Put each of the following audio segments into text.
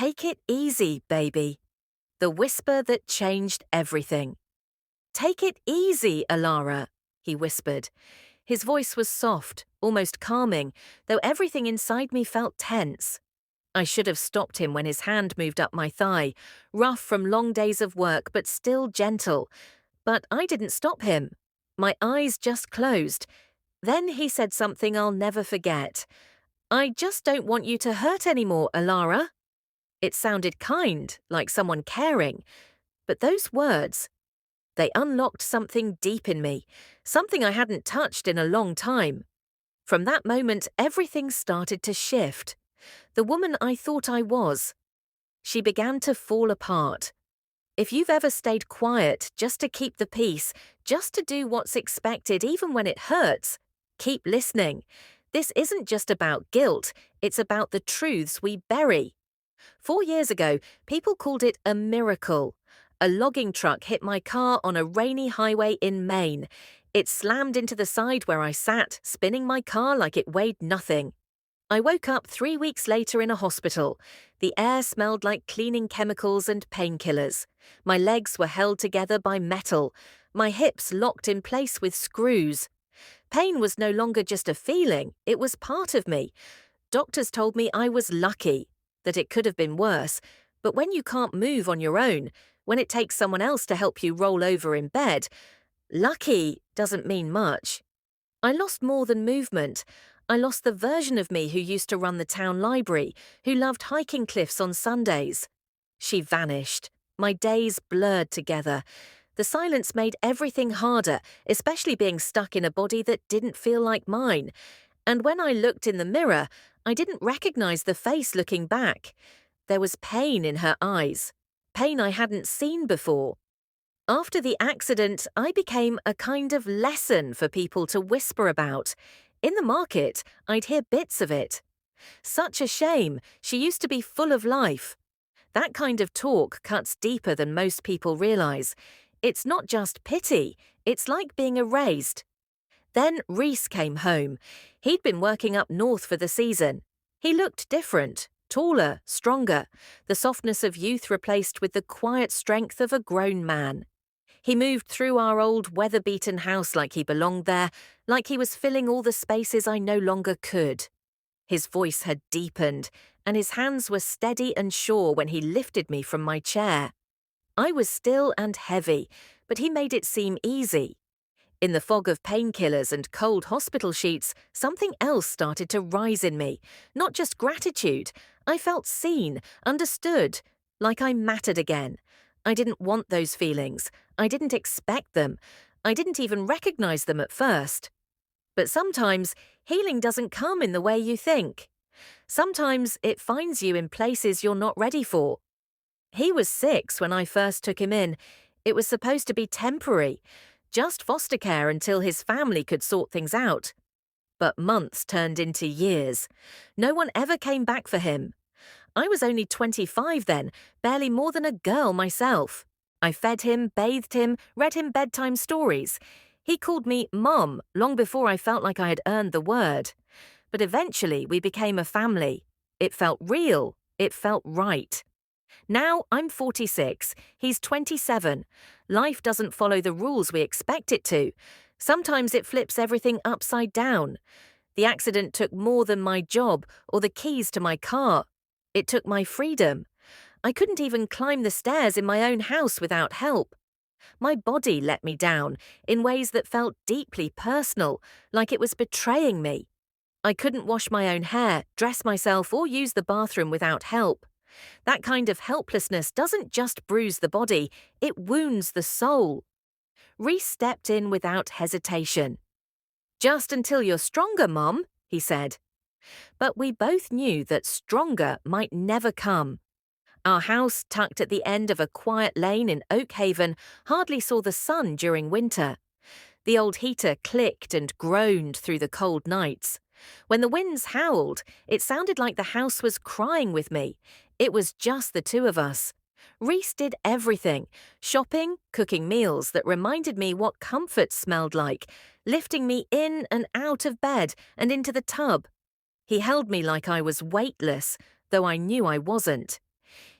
Take it easy, baby. The whisper that changed everything. Take it easy, Alara, he whispered. His voice was soft, almost calming, though everything inside me felt tense. I should have stopped him when his hand moved up my thigh, rough from long days of work but still gentle. But I didn't stop him. My eyes just closed. Then he said something I'll never forget. I just don't want you to hurt anymore, Alara. It sounded kind, like someone caring. But those words, they unlocked something deep in me, something I hadn't touched in a long time. From that moment, everything started to shift. The woman I thought I was, she began to fall apart. If you've ever stayed quiet just to keep the peace, just to do what's expected even when it hurts, keep listening. This isn't just about guilt, it's about the truths we bury. 4 years ago, people called it a miracle. A logging truck hit my car on a rainy highway in Maine. It slammed into the side where I sat, spinning my car like it weighed nothing. I woke up 3 weeks later in a hospital. The air smelled like cleaning chemicals and painkillers. My legs were held together by metal. My hips locked in place with screws. Pain was no longer just a feeling, it was part of me. Doctors told me I was lucky, that it could have been worse. But when you can't move on your own, when it takes someone else to help you roll over in bed, lucky doesn't mean much. I lost more than movement. I lost the version of me who used to run the town library, who loved hiking cliffs on Sundays. She vanished. My days blurred together. The silence made everything harder, especially being stuck in a body that didn't feel like mine. And when I looked in the mirror, I didn't recognize the face looking back. There was pain in her eyes, pain I hadn't seen before. After the accident, I became a kind of lesson for people to whisper about. In the market, I'd hear bits of it. Such a shame, she used to be full of life. That kind of talk cuts deeper than most people realize. It's not just pity, it's like being erased. Then Reese came home. He'd been working up north for the season. He looked different, taller, stronger, the softness of youth replaced with the quiet strength of a grown man. He moved through our old weather-beaten house like he belonged there, like he was filling all the spaces I no longer could. His voice had deepened, and his hands were steady and sure when he lifted me from my chair. I was still and heavy, but he made it seem easy. In the fog of painkillers and cold hospital sheets, something else started to rise in me. Not just gratitude. I felt seen, understood, like I mattered again. I didn't want those feelings. I didn't expect them. I didn't even recognize them at first. But sometimes, healing doesn't come in the way you think. Sometimes it finds you in places you're not ready for. He was 6 when I first took him in. It was supposed to be temporary, just foster care until his family could sort things out. But months turned into years. No one ever came back for him. I was only 25 then, barely more than a girl myself. I fed him, bathed him, read him bedtime stories. He called me Mom long before I felt like I had earned the word. But eventually we became a family. It felt real. It felt right. Now I'm 46. He's 27. Life doesn't follow the rules we expect it to. Sometimes it flips everything upside down. The accident took more than my job or the keys to my car. It took my freedom. I couldn't even climb the stairs in my own house without help. My body let me down in ways that felt deeply personal, like it was betraying me. I couldn't wash my own hair, dress myself, or use the bathroom without help. That kind of helplessness doesn't just bruise the body, it wounds the soul. Reese stepped in without hesitation. "Just until you're stronger, Mom," he said. But we both knew that stronger might never come. Our house, tucked at the end of a quiet lane in Oak Haven, hardly saw the sun during winter. The old heater clicked and groaned through the cold nights. When the winds howled, it sounded like the house was crying with me. It was just the two of us. Reese did everything, shopping, cooking meals that reminded me what comfort smelled like, lifting me in and out of bed and into the tub. He held me like I was weightless, though I knew I wasn't.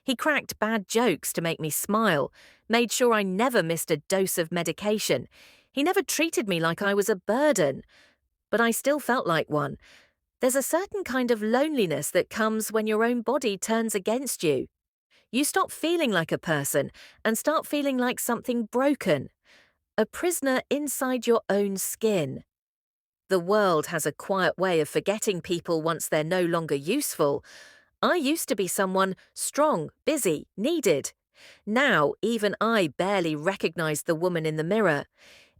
He cracked bad jokes to make me smile, made sure I never missed a dose of medication. He never treated me like I was a burden, but I still felt like one. There's a certain kind of loneliness that comes when your own body turns against you. You stop feeling like a person and start feeling like something broken, a prisoner inside your own skin. The world has a quiet way of forgetting people once they're no longer useful. I used to be someone strong, busy, needed. Now, even I barely recognized the woman in the mirror.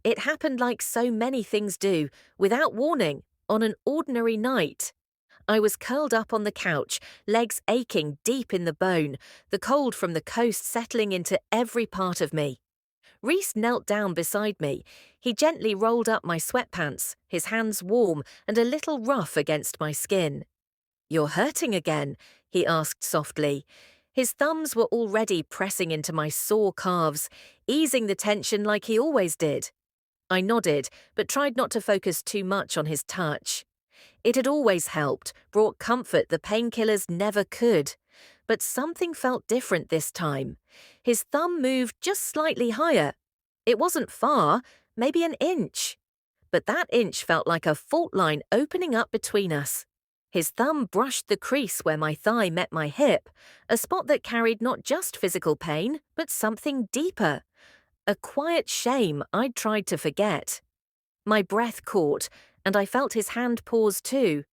It happened like so many things do, without warning, on an ordinary night. I was curled up on the couch, legs aching deep in the bone, the cold from the coast settling into every part of me. Reese knelt down beside me. He gently rolled up my sweatpants, his hands warm and a little rough against my skin. "You're hurting again?" he asked softly. His thumbs were already pressing into my sore calves, easing the tension like he always did. I nodded, but tried not to focus too much on his touch. It had always helped, brought comfort the painkillers never could. But something felt different this time. His thumb moved just slightly higher. It wasn't far, maybe an inch. But that inch felt like a fault line opening up between us. His thumb brushed the crease where my thigh met my hip, a spot that carried not just physical pain, but something deeper. A quiet shame I'd tried to forget. My breath caught, and I felt his hand pause too.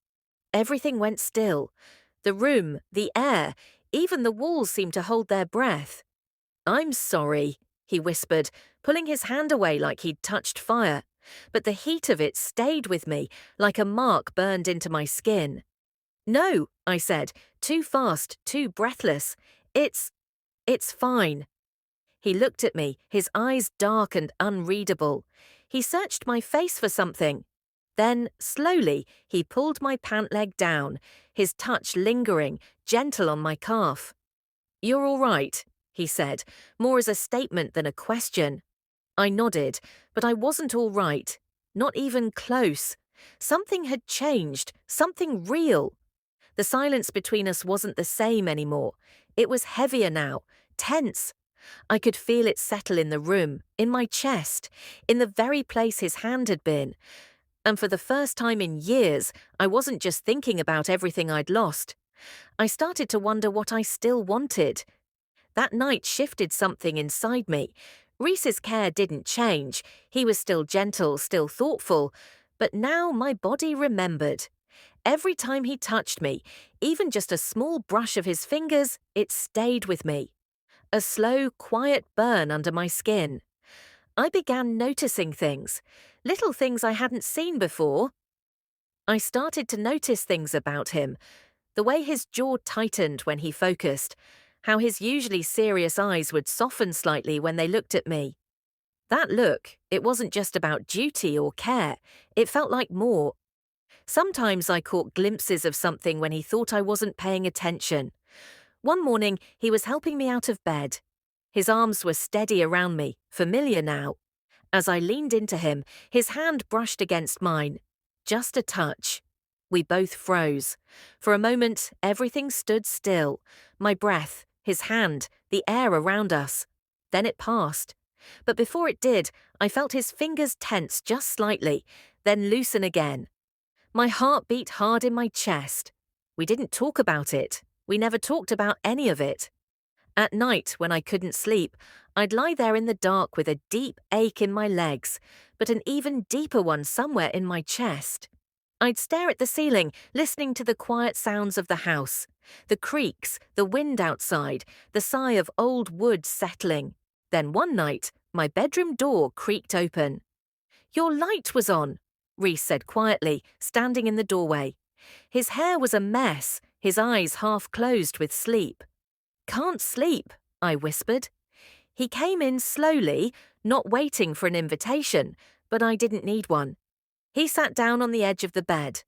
Everything went still. The room, the air, even the walls seemed to hold their breath. "I'm sorry," he whispered, pulling his hand away like he'd touched fire. But the heat of it stayed with me, like a mark burned into my skin. "No," I said, too fast, too breathless. It's fine." He looked at me, his eyes dark and unreadable. He searched my face for something. Then, slowly, he pulled my pant leg down, his touch lingering, gentle on my calf. "You're all right," he said, more as a statement than a question. I nodded, but I wasn't all right. Not even close. Something had changed, something real. The silence between us wasn't the same anymore. It was heavier now, tense. I could feel it settle in the room, in my chest, in the very place his hand had been. And for the first time in years, I wasn't just thinking about everything I'd lost. I started to wonder what I still wanted. That night shifted something inside me. Reese's care didn't change. He was still gentle, still thoughtful. But now my body remembered. Every time he touched me, even just a small brush of his fingers, it stayed with me. A slow, quiet burn under my skin. I began noticing things, little things I hadn't seen before. I started to notice things about him, the way his jaw tightened when he focused, how his usually serious eyes would soften slightly when they looked at me. That look, it wasn't just about duty or care, it felt like more. Sometimes I caught glimpses of something when he thought I wasn't paying attention. One morning, he was helping me out of bed. His arms were steady around me, familiar now. As I leaned into him, his hand brushed against mine. Just a touch. We both froze. For a moment, everything stood still. My breath, his hand, the air around us. Then it passed. But before it did, I felt his fingers tense just slightly, then loosen again. My heart beat hard in my chest. We didn't talk about it. We never talked about any of it. At night, when I couldn't sleep, I'd lie there in the dark with a deep ache in my legs, but an even deeper one somewhere in my chest. I'd stare at the ceiling, listening to the quiet sounds of the house, the creaks, the wind outside, the sigh of old wood settling. Then one night, my bedroom door creaked open. "Your light was on," Reese said quietly, standing in the doorway. His hair was a mess, his eyes half closed with sleep. "Can't sleep," I whispered. He came in slowly, not waiting for an invitation, but I didn't need one. He sat down on the edge of the bed.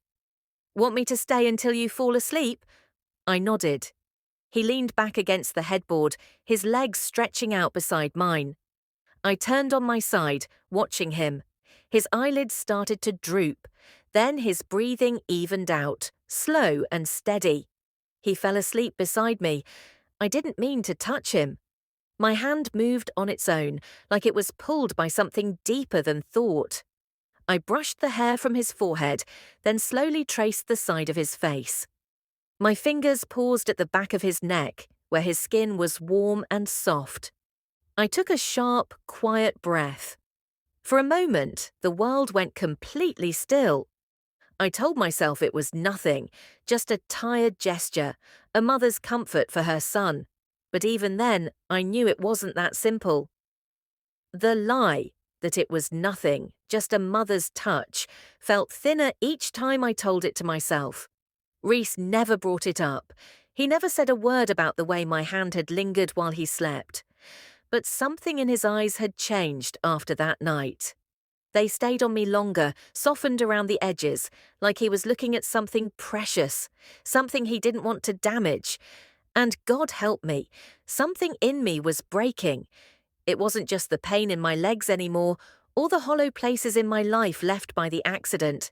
"Want me to stay until you fall asleep?" I nodded. He leaned back against the headboard, his legs stretching out beside mine. I turned on my side, watching him. His eyelids started to droop. Then his breathing evened out, slow and steady. He fell asleep beside me. I didn't mean to touch him. My hand moved on its own, like it was pulled by something deeper than thought. I brushed the hair from his forehead, then slowly traced the side of his face. My fingers paused at the back of his neck, where his skin was warm and soft. I took a sharp, quiet breath. For a moment, the world went completely still. I told myself it was nothing, just a tired gesture, a mother's comfort for her son. But even then, I knew it wasn't that simple. The lie that it was nothing, just a mother's touch, felt thinner each time I told it to myself. Reese never brought it up. He never said a word about the way my hand had lingered while he slept. But something in his eyes had changed after that night. They stayed on me longer, softened around the edges, like he was looking at something precious, something he didn't want to damage. And God help me, something in me was breaking. It wasn't just the pain in my legs anymore, or the hollow places in my life left by the accident.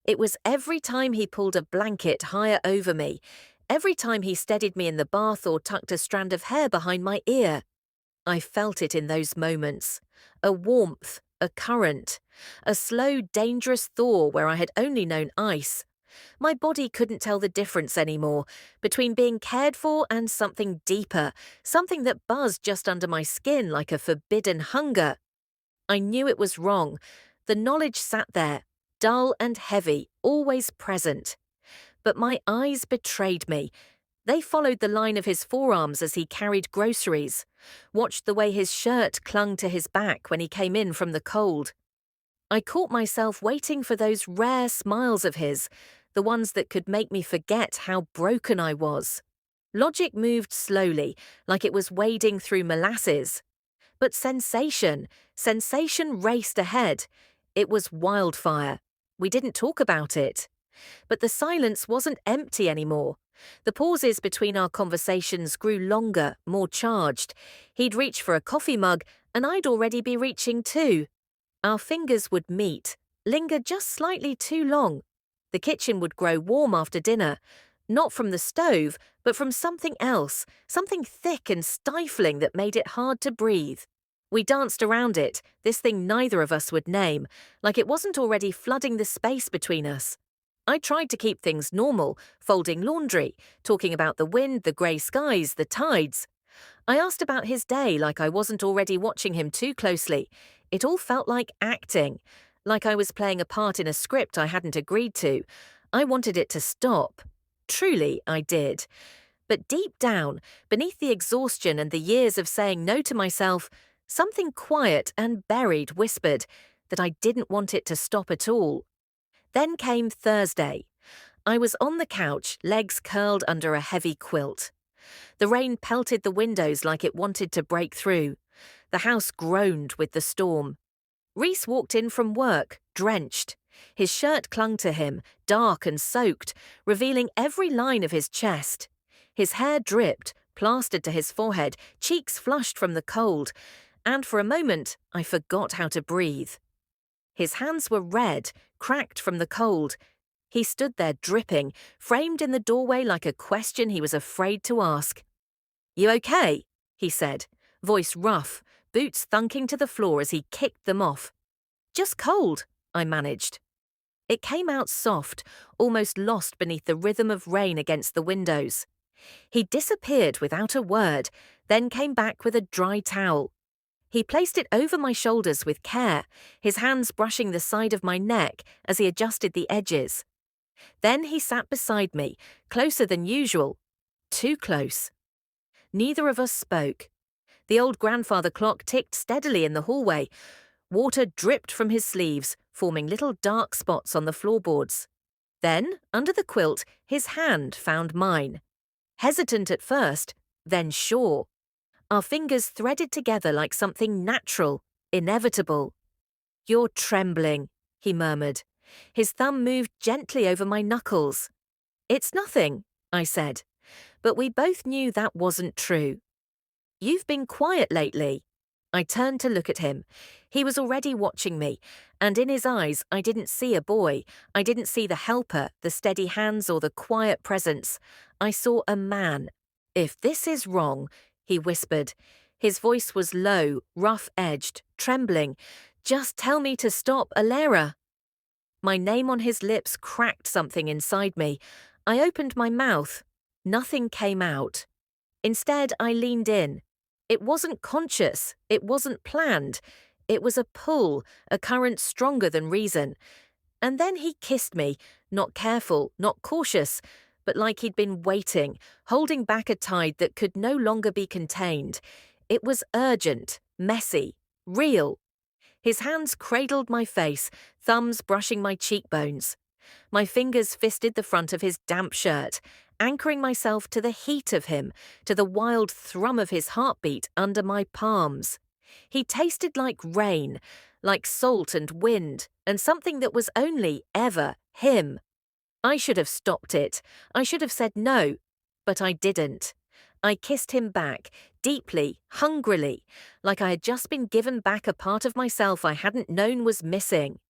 It was every time he pulled a blanket higher over me, every time he steadied me in the bath or tucked a strand of hair behind my ear. I felt it in those moments. A warmth, a current, a slow, dangerous thaw where I had only known ice. My body couldn't tell the difference anymore between being cared for and something deeper, something that buzzed just under my skin like a forbidden hunger. I knew it was wrong. The knowledge sat there, dull and heavy, always present. But my eyes betrayed me. They followed the line of his forearms as he carried groceries, watched the way his shirt clung to his back when he came in from the cold. I caught myself waiting for those rare smiles of his, the ones that could make me forget how broken I was. Logic moved slowly, like it was wading through molasses. But sensation raced ahead. It was wildfire. We didn't talk about it. But the silence wasn't empty anymore. The pauses between our conversations grew longer, more charged. He'd reach for a coffee mug, and I'd already be reaching too. Our fingers would meet, linger just slightly too long. The kitchen would grow warm after dinner, not from the stove, but from something else, something thick and stifling that made it hard to breathe. We danced around it, this thing neither of us would name, like it wasn't already flooding the space between us. I tried to keep things normal, folding laundry, talking about the wind, the grey skies, the tides. I asked about his day like I wasn't already watching him too closely. It all felt like acting, like I was playing a part in a script I hadn't agreed to. I wanted it to stop. Truly, I did. But deep down, beneath the exhaustion and the years of saying no to myself, something quiet and buried whispered that I didn't want it to stop at all. Then came Thursday. I was on the couch, legs curled under a heavy quilt. The rain pelted the windows like it wanted to break through. The house groaned with the storm. Reese walked in from work, drenched. His shirt clung to him, dark and soaked, revealing every line of his chest. His hair dripped, plastered to his forehead, cheeks flushed from the cold, and for a moment I forgot how to breathe. His hands were red, cracked from the cold. He stood there dripping, framed in the doorway like a question he was afraid to ask. "You okay?" he said, voice rough, boots thunking to the floor as he kicked them off. "Just cold," I managed. It came out soft, almost lost beneath the rhythm of rain against the windows. He disappeared without a word, then came back with a dry towel. He placed it over my shoulders with care, his hands brushing the side of my neck as he adjusted the edges. Then he sat beside me, closer than usual. Too close. Neither of us spoke. The old grandfather clock ticked steadily in the hallway. Water dripped from his sleeves, forming little dark spots on the floorboards. Then, under the quilt, his hand found mine. Hesitant at first, then sure. Our fingers threaded together like something natural, inevitable. "You're trembling," he murmured. His thumb moved gently over my knuckles. "It's nothing," I said. But we both knew that wasn't true. "You've been quiet lately." I turned to look at him. He was already watching me, and in his eyes I didn't see a boy. I didn't see the helper, the steady hands, or the quiet presence. I saw a man. If this is wrong, he whispered. His voice was low, rough-edged, trembling. Just tell me to stop, Alera. My name on his lips cracked something inside me. I opened my mouth. Nothing came out. Instead, I leaned in. It wasn't conscious. It wasn't planned. It was a pull, a current stronger than reason. And then he kissed me, not careful, not cautious, but like he'd been waiting, holding back a tide that could no longer be contained. It was urgent, messy, real. His hands cradled my face, thumbs brushing my cheekbones. My fingers fisted the front of his damp shirt, anchoring myself to the heat of him, to the wild thrum of his heartbeat under my palms. He tasted like rain, like salt and wind, and something that was only ever him. I should have stopped it. I should have said no, but I didn't. I kissed him back, deeply, hungrily, like I had just been given back a part of myself I hadn't known was missing.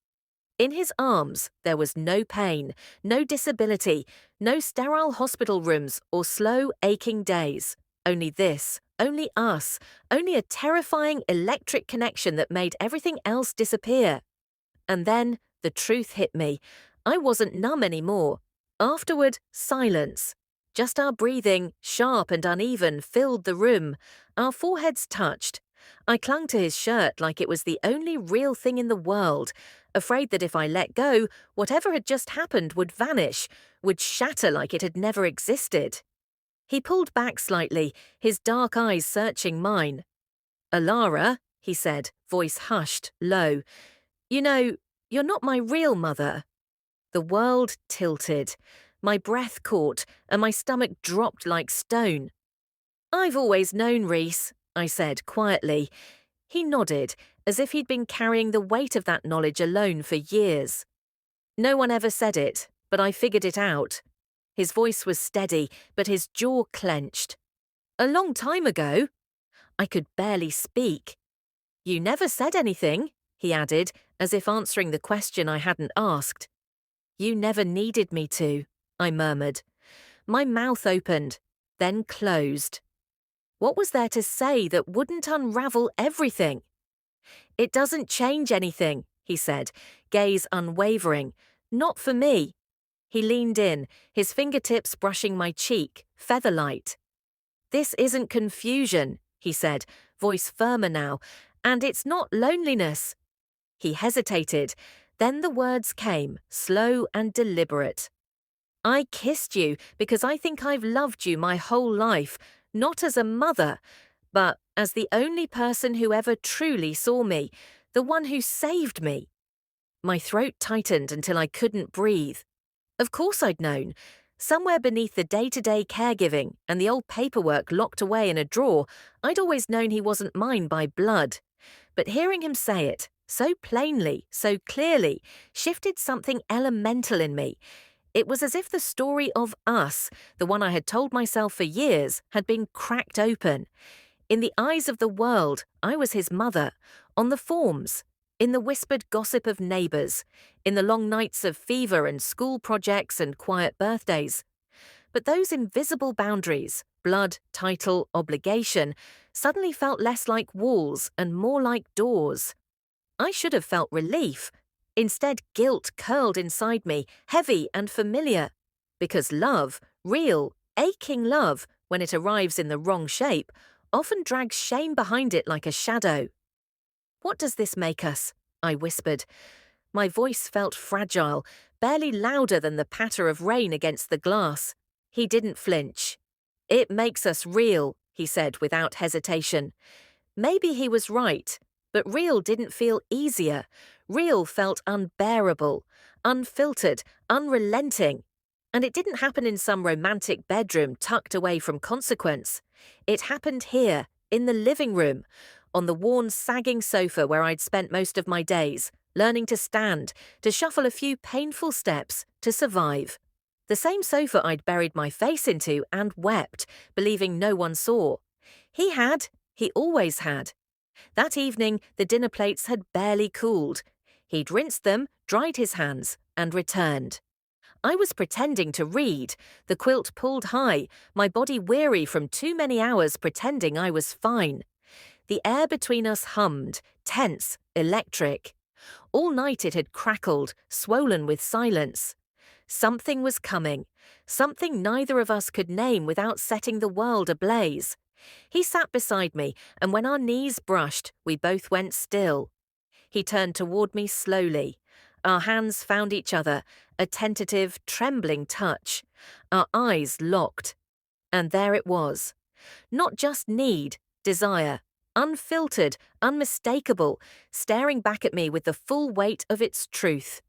In his arms, there was no pain, no disability, no sterile hospital rooms or slow, aching days. Only this, only us, only a terrifying electric connection that made everything else disappear. And then the truth hit me. I wasn't numb anymore. Afterward, silence. Just our breathing, sharp and uneven, filled the room. Our foreheads touched. I clung to his shirt like it was the only real thing in the world, afraid that if I let go, whatever had just happened would vanish, would shatter like it had never existed. He pulled back slightly, his dark eyes searching mine. "Alara," he said, voice hushed, low. "You know, you're not my real mother." The world tilted. My breath caught, and my stomach dropped like stone. "I've always known, Reese," I said quietly. He nodded, as if he'd been carrying the weight of that knowledge alone for years. "No one ever said it, but I figured it out." His voice was steady, but his jaw clenched. "A long time ago." I could barely speak. "You never said anything," he added, as if answering the question I hadn't asked. "You never needed me to," I murmured. My mouth opened, then closed. What was there to say that wouldn't unravel everything? "It doesn't change anything," he said, gaze unwavering. "Not for me." He leaned in, his fingertips brushing my cheek, feather-light. "This isn't confusion," he said, voice firmer now, "and it's not loneliness." He hesitated. Then the words came, slow and deliberate. "I kissed you because I think I've loved you my whole life, not as a mother, but as the only person who ever truly saw me, the one who saved me." My throat tightened until I couldn't breathe. Of course I'd known. Somewhere beneath the day-to-day caregiving and the old paperwork locked away in a drawer, I'd always known he wasn't mine by blood. But hearing him say it, so plainly, so clearly, shifted something elemental in me. It was as if the story of us, the one I had told myself for years, had been cracked open. In the eyes of the world, I was his mother, on the forms, in the whispered gossip of neighbours, in the long nights of fever and school projects and quiet birthdays. But those invisible boundaries, blood, title, obligation, suddenly felt less like walls and more like doors. I should have felt relief. Instead, guilt curled inside me, heavy and familiar. Because love, real, aching love, when it arrives in the wrong shape, often drags shame behind it like a shadow. "What does this make us?" I whispered. My voice felt fragile, barely louder than the patter of rain against the glass. He didn't flinch. "It makes us real," he said without hesitation. Maybe he was right, but real didn't feel easier. Real felt unbearable, unfiltered, unrelenting. And it didn't happen in some romantic bedroom tucked away from consequence. It happened here, in the living room, on the worn, sagging sofa where I'd spent most of my days, learning to stand, to shuffle a few painful steps, to survive. The same sofa I'd buried my face into and wept, believing no one saw. He always had. That evening, the dinner plates had barely cooled. He'd rinsed them, dried his hands, and returned. I was pretending to read, the quilt pulled high, my body weary from too many hours pretending I was fine. The air between us hummed, tense, electric. All night it had crackled, swollen with silence. Something was coming, something neither of us could name without setting the world ablaze. He sat beside me, and when our knees brushed, we both went still. He turned toward me slowly. Our hands found each other, a tentative, trembling touch. Our eyes locked. And there it was. Not just need, desire. Unfiltered, unmistakable, staring back at me with the full weight of its truth.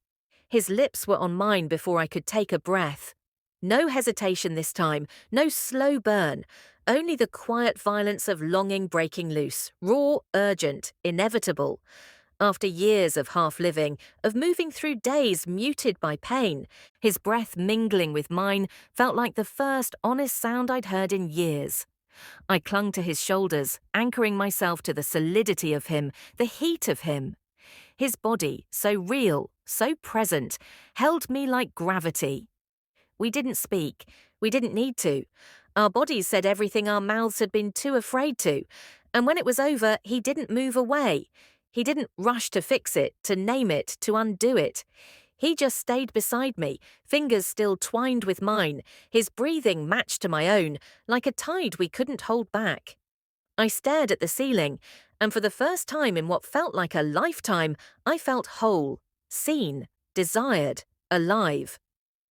His lips were on mine before I could take a breath. No hesitation this time, no slow burn, only the quiet violence of longing breaking loose, raw, urgent, inevitable. After years of half-living, of moving through days muted by pain, his breath mingling with mine felt like the first honest sound I'd heard in years. I clung to his shoulders, anchoring myself to the solidity of him, the heat of him. His body, so real, so present, held me like gravity. We didn't speak. We didn't need to. Our bodies said everything our mouths had been too afraid to. And when it was over, he didn't move away. He didn't rush to fix it, to name it, to undo it. He just stayed beside me, fingers still twined with mine, his breathing matched to my own, like a tide we couldn't hold back. I stared at the ceiling, and for the first time in what felt like a lifetime, I felt whole, seen, desired, alive.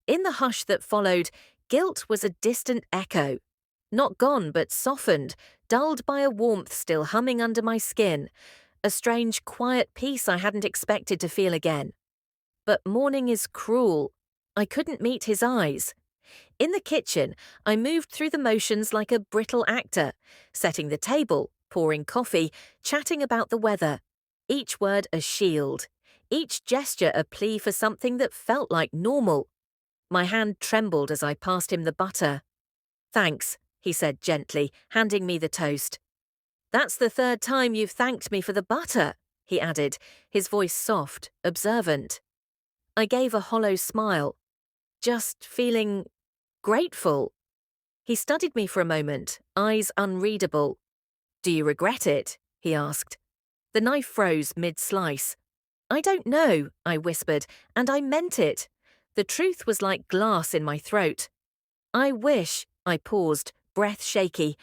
In the hush that followed, guilt was a distant echo. Not gone, but softened, dulled by a warmth still humming under my skin, a strange, quiet peace I hadn't expected to feel again. But morning is cruel. I couldn't meet his eyes. In the kitchen, I moved through the motions like a brittle actor, setting the table, pouring coffee, chatting about the weather. Each word a shield, each gesture a plea for something that felt like normal. My hand trembled as I passed him the butter. "Thanks," he said gently, handing me the toast. "That's the third time you've thanked me for the butter," he added, his voice soft, observant. I gave a hollow smile. Just feeling grateful. He studied me for a moment, eyes unreadable. "Do you regret it?" he asked. The knife froze mid-slice. "I don't know," I whispered, and I meant it. The truth was like glass in my throat. "I wish," I paused, breath shaky.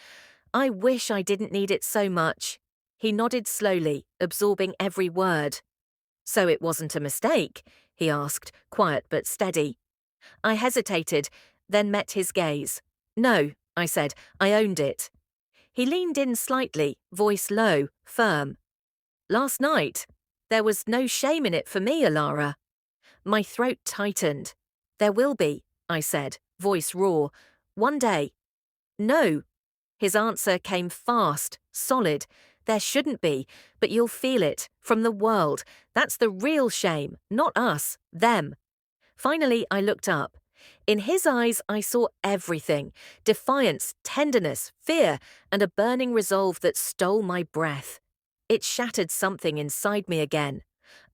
"I wish I didn't need it so much." He nodded slowly, absorbing every word. "So it wasn't a mistake?" he asked, quiet but steady. I hesitated, then met his gaze. "No," I said, "I owned it." He leaned in slightly, voice low, firm. "Last night, there was no shame in it for me, Alara." My throat tightened. "There will be," I said, voice raw. "One day." "No." His answer came fast, solid. "There shouldn't be, but you'll feel it, from the world. That's the real shame, not us, them." Finally, I looked up. In his eyes, I saw everything: defiance, tenderness, fear, and a burning resolve that stole my breath. It shattered something inside me again,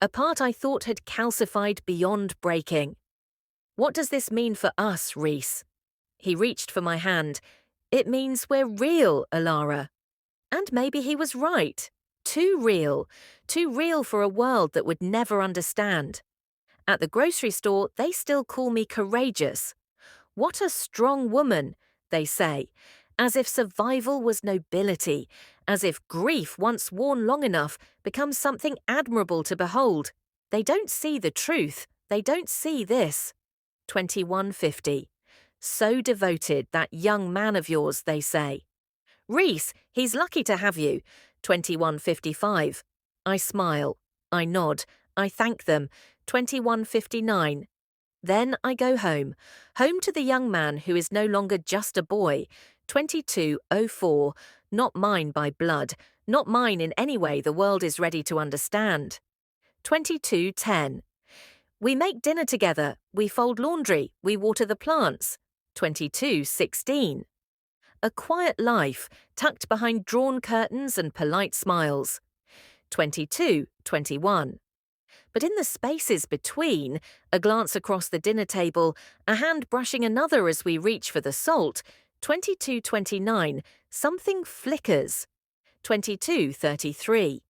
a part I thought had calcified beyond breaking. "What does this mean for us, Reese?" He reached for my hand. "It means we're real, Alara." And maybe he was right. Too real for a world that would never understand. At the grocery store, they still call me courageous. "What a strong woman," they say, as if survival was nobility, as if grief, once worn long enough, becomes something admirable to behold. They don't see the truth. They don't see this. 2150. "So devoted, that young man of yours," they say. "Reese, he's lucky to have you." 2155. I smile. I nod. I thank them. 2159. Then I go home to the young man who is no longer just a boy. 2204, not mine by blood, not mine in any way the world is ready to understand. 2210. We make dinner together, we fold laundry, we water the plants. 2216. A quiet life, tucked behind drawn curtains and polite smiles. 2221. But in the spaces between, a glance across the dinner table, a hand brushing another as we reach for the salt, 22:29, something flickers. 22:33.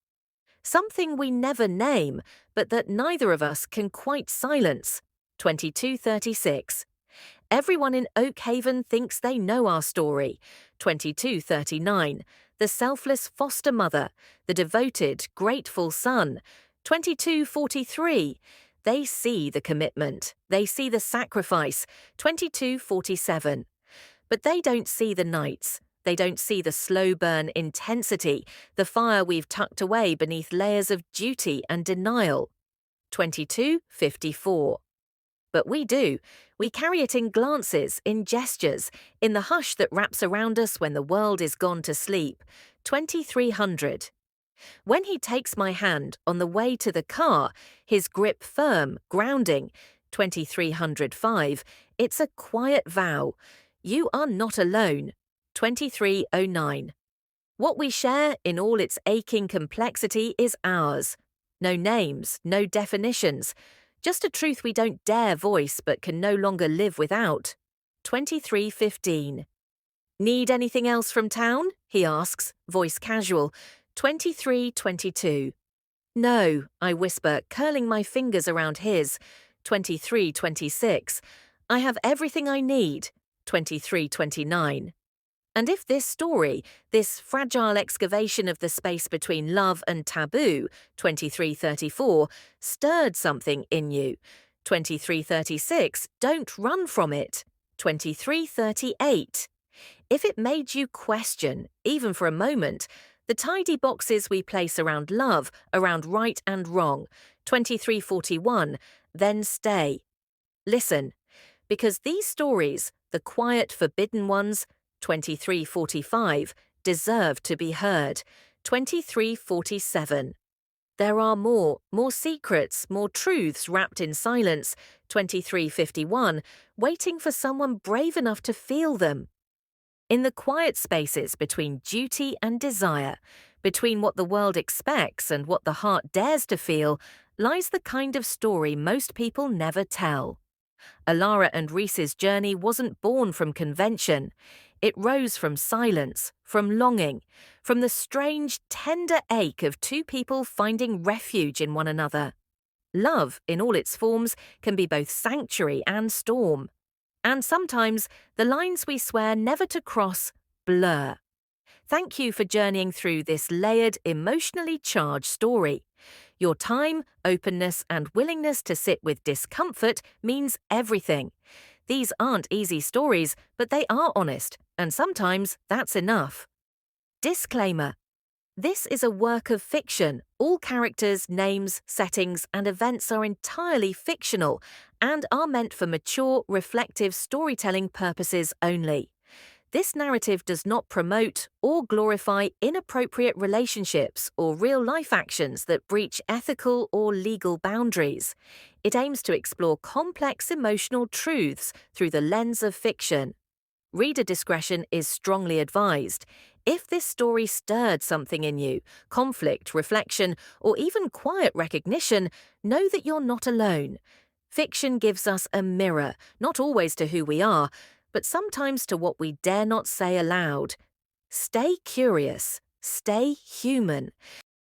Something we never name, but that neither of us can quite silence. 22:36. Everyone in Oak Haven thinks they know our story. 22:39. The selfless foster mother, the devoted, grateful son. 22:43. They see the commitment. They see the sacrifice. 22:47. But they don't see the nights. They don't see the slow burn intensity, the fire we've tucked away beneath layers of duty and denial. 22:54. But we do. We carry it in glances, in gestures, in the hush that wraps around us when the world is gone to sleep. 2300. When he takes my hand on the way to the car, his grip firm, grounding. 2305. It's a quiet vow. You are not alone. 2309. What we share in all its aching complexity is ours. No names, no definitions. Just a truth we don't dare voice but can no longer live without. 2315. Need anything else from town? He asks, voice casual. 2322. No, I whisper, curling my fingers around his. 2326. I have everything I need. 2329. And if this story, this fragile excavation of the space between love and taboo, 2334, stirred something in you, 2336, don't run from it, 2338. If it made you question, even for a moment, the tidy boxes we place around love, around right and wrong, 2341, then stay. Listen, because these stories, the quiet, forbidden ones, 2345, deserve to be heard. 2347. There are more secrets, more truths wrapped in silence. 2351, waiting for someone brave enough to feel them. In the quiet spaces between duty and desire, between what the world expects and what the heart dares to feel, lies the kind of story most people never tell. Alara and Reese's journey wasn't born from convention. It rose from silence, from longing, from the strange, tender ache of two people finding refuge in one another. Love, in all its forms, can be both sanctuary and storm. And sometimes the lines we swear never to cross blur. Thank you for journeying through this layered, emotionally charged story. Your time, openness, and willingness to sit with discomfort means everything. These aren't easy stories, but they are honest, and sometimes that's enough. Disclaimer. This is a work of fiction. All characters, names, settings, and events are entirely fictional and are meant for mature, reflective storytelling purposes only. This narrative does not promote or glorify inappropriate relationships or real-life actions that breach ethical or legal boundaries. It aims to explore complex emotional truths through the lens of fiction. Reader discretion is strongly advised. If this story stirred something in you, conflict, reflection, or even quiet recognition, know that you're not alone. Fiction gives us a mirror, not always to who we are, but sometimes to what we dare not say aloud. Stay curious. Stay human.